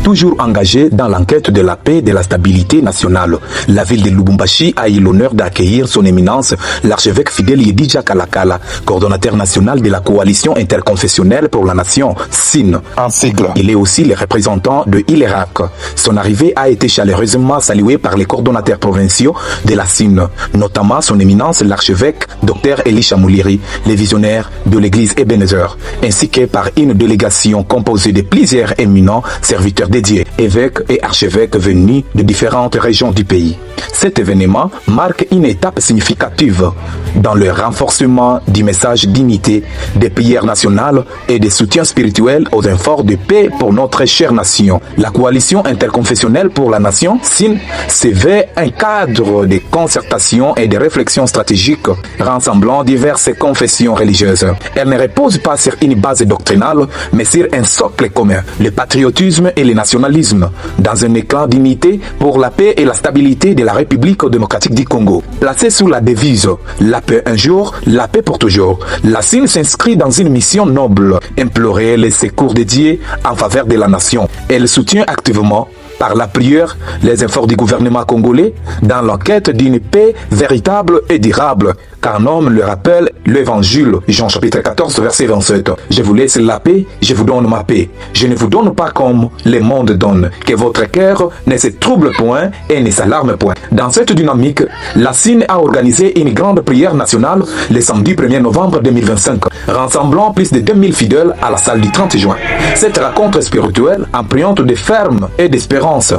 toujours engagé dans l'enquête de la paix et de la stabilité nationale. La ville de Lubumbashi a eu l'honneur d'accueillir son éminence, l'archevêque fidèle Yedidja Kalakala, coordonnateur national de la coalition interconfessionnelle pour la nation, SIN. En sigle. Il est aussi le représentant de Ilerak. Son arrivée a été chaleureusement saluée par les coordonnateurs provinciaux de la SIN, notamment son éminence l'archevêque Dr Elisha Mouliri, le visionnaire de l'église Ebenezer, ainsi que par une délégation composée de plusieurs éminents serviteurs dédiés, évêques et archevêques venus de différentes régions du pays. Cet événement marque une étape significative dans le renforcement du message d'unité, des prières nationales et des soutiens spirituels aux efforts de paix pour notre chère nation. La coalition interconfessionnelle pour la nation, SIN, se veut un cadre de concertation et de réflexion stratégique rassemblant diverses confessions religieuses. Elle ne repose pas sur une base doctrinale, mais sur un socle commun, le patriotisme et le nationalisme, dans un éclat d'unité pour la paix et la stabilité de la République démocratique du Congo. Placée sous la devise « La paix un jour, la paix pour toujours », la SIN s'inscrit dans une mission noble, implorer les secours dédiés en faveur de la nation. Elle soutient activement par la prière les efforts du gouvernement congolais dans l'enquête d'une paix véritable et durable. Car un homme le rappelle l'évangile, Jean chapitre 14, verset 27. Je vous laisse la paix, je vous donne ma paix. Je ne vous donne pas comme le monde donne. Que votre cœur ne se trouble point et ne s'alarme point. Dans cette dynamique, la SIN a organisé une grande prière nationale le samedi 1er novembre 2025, rassemblant plus de 2000 fidèles à la salle du 30 juin. Cette rencontre spirituelle, empreinte de ferme et d'espérance,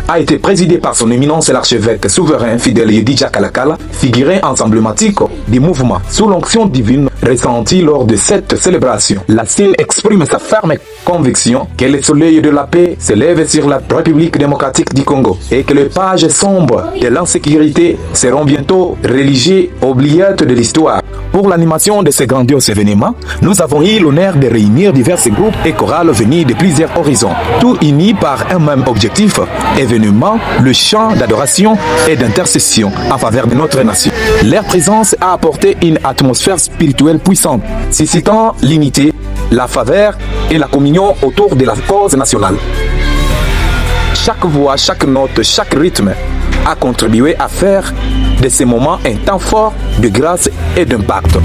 a été présidé par son éminence l'archevêque souverain fidèle Yedidja Kalakala, figuré emblématique du mouvement sous l'onction divine ressentie lors de cette célébration. La SIN exprime sa ferme conviction que le soleil de la paix se lève sur la République démocratique du Congo et que les pages sombres de l'insécurité seront bientôt rédigées oubliettes de l'histoire. Pour l'animation de ce grandiose événement, nous avons eu l'honneur de réunir divers groupes et chorales venus de plusieurs horizons, tout unis par un même objectif, événement, le chant d'adoration et d'intercession en faveur de notre nation. Leur présence a apporté une atmosphère spirituelle puissante, suscitant l'unité, la faveur et la communion autour de la cause nationale. Chaque voix, chaque note, chaque rythme a contribué à faire de ces moments un temps fort de grâce et d'impact.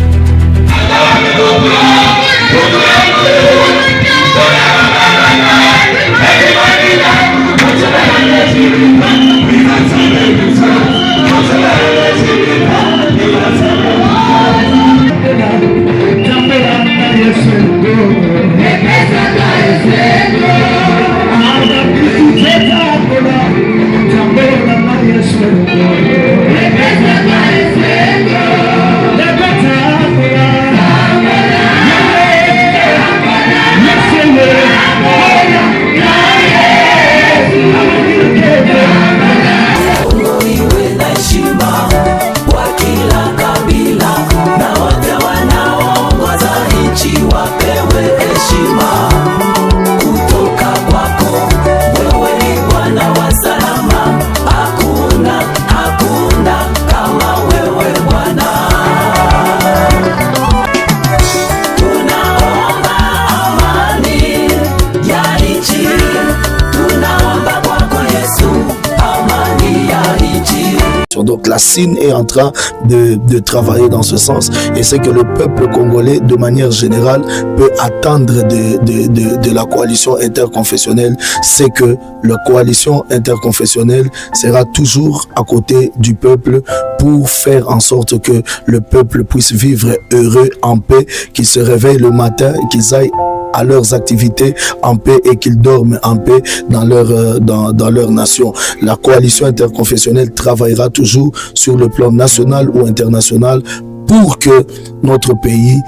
Donc la SIN est en train de travailler dans ce sens, et c'est que le peuple congolais de manière générale peut attendre de la coalition interconfessionnelle, c'est que la coalition interconfessionnelle sera toujours à côté du peuple pour faire en sorte que le peuple puisse vivre heureux, en paix, qu'ils se réveillent le matin, qu'ils aillent à leurs activités en paix et qu'ils dorment en paix dans leur nation. La coalition interconfessionnelle travaillera toujours sur le plan national ou international pour que notre pays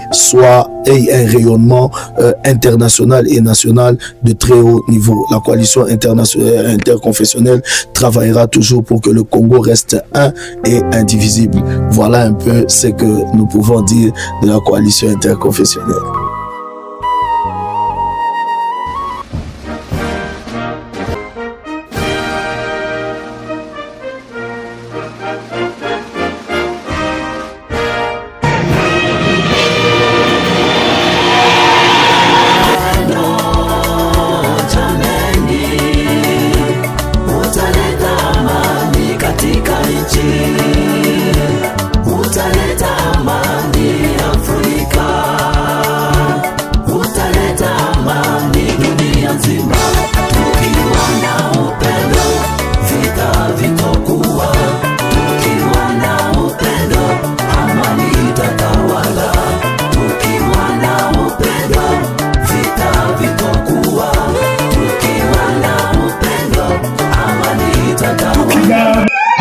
ait un rayonnement international et national de très haut niveau. La coalition interconfessionnelle travaillera toujours pour que le Congo reste un et indivisible. Voilà un peu ce que nous pouvons dire de la coalition interconfessionnelle.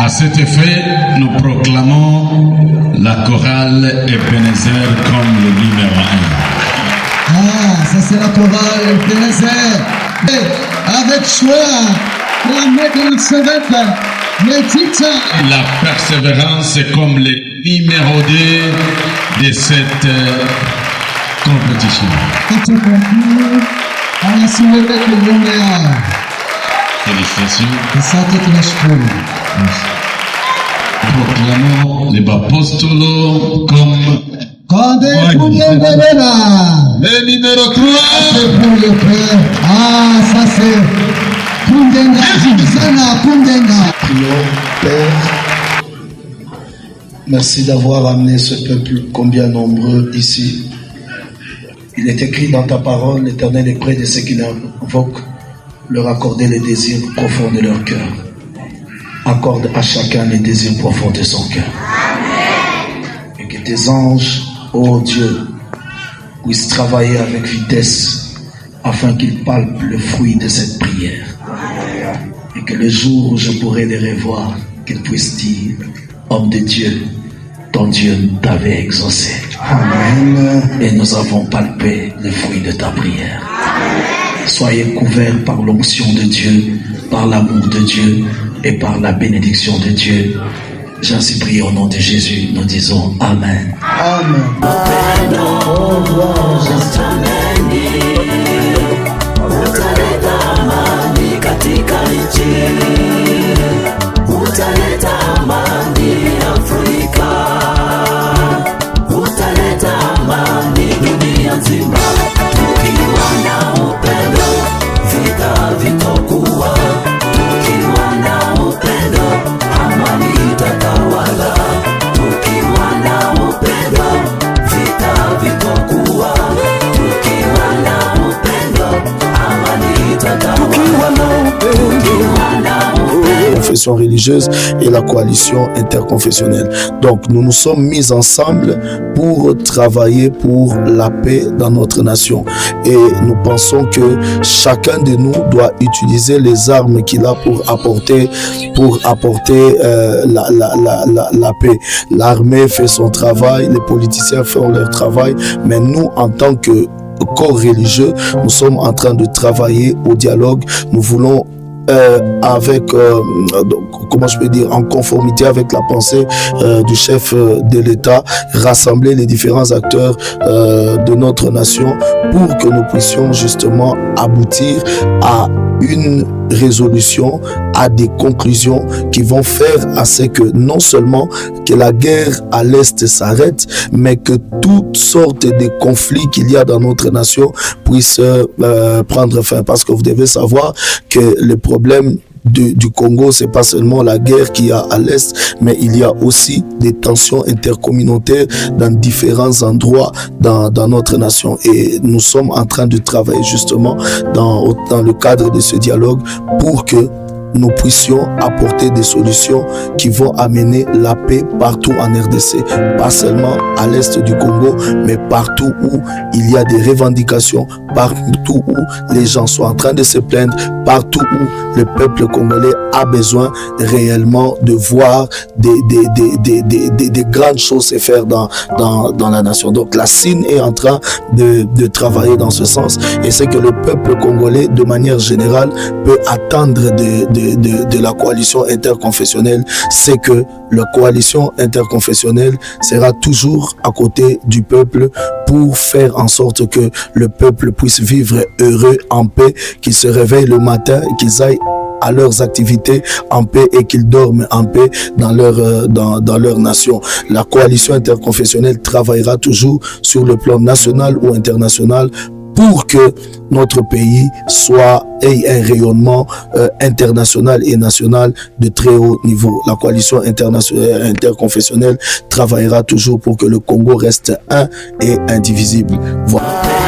À cet effet, nous proclamons la chorale Ebenezer comme le numéro 1. Ah, ça c'est la chorale Ebenezer. Avec choix, la médecine, le titre. La persévérance est comme le numéro 2 de cette compétition. Félicitations. Proclamons les Bapostolo comme le numéro 3. Ah, ça c'est Kundenga. Prions, Père. Merci d'avoir amené ce peuple combien nombreux ici. Il est écrit dans ta parole, l'Éternel est près de ceux qui l'invoquent, leur accorder les désirs profonds de leur cœur. Accorde à chacun les désirs profonds de son cœur. Et que tes anges, ô Dieu, puissent travailler avec vitesse afin qu'ils palpent le fruit de cette prière. Et que le jour où je pourrai les revoir, qu'ils puissent dire, homme de Dieu, ton Dieu t'avait exaucé. Amen. Et nous avons palpé le fruit de ta prière. Soyez couverts par l'onction de Dieu, par l'amour de Dieu et par la bénédiction de Dieu. J'ainsi prie au nom de Jésus, nous disons Amen. Amen. Religieuse et la coalition interconfessionnelle. Donc nous nous sommes mis ensemble pour travailler pour la paix dans notre nation et nous pensons que chacun de nous doit utiliser les armes qu'il a pour apporter la paix. L'armée fait son travail, les politiciens font leur travail, mais nous en tant que corps religieux, nous sommes en train de travailler au dialogue. Nous voulons comment je peux dire, en conformité avec la pensée du chef de l'État, rassembler les différents acteurs de notre nation pour que nous puissions justement aboutir à une résolution, à des conclusions qui vont faire à ce que non seulement que la guerre à l'Est s'arrête, mais que toutes sortes de conflits qu'il y a dans notre nation puissent prendre fin. Parce que vous devez savoir que le problème du Congo, c'est pas seulement la guerre qu'il y a à l'Est, mais il y a aussi des tensions intercommunautaires dans différents endroits dans notre nation. Et nous sommes en train de travailler justement dans le cadre de ce dialogue pour que nous puissions apporter des solutions qui vont amener la paix partout en RDC, pas seulement à l'est du Congo, mais partout où il y a des revendications, partout où les gens sont en train de se plaindre, partout où le peuple congolais a besoin réellement de voir des grandes choses se faire dans la nation. Donc la CIN est en train de travailler dans ce sens, et c'est que le peuple congolais de manière générale peut attendre de la coalition interconfessionnelle, c'est que la coalition interconfessionnelle sera toujours à côté du peuple pour faire en sorte que le peuple puisse vivre heureux, en paix, qu'ils se réveillent le matin, qu'ils aillent à leurs activités en paix et qu'ils dorment en paix dans leur nation. La coalition interconfessionnelle travaillera toujours sur le plan national ou international pour que notre pays ait un rayonnement international et national de très haut niveau. La coalition interconfessionnelle travaillera toujours pour que le Congo reste un et indivisible. Voilà.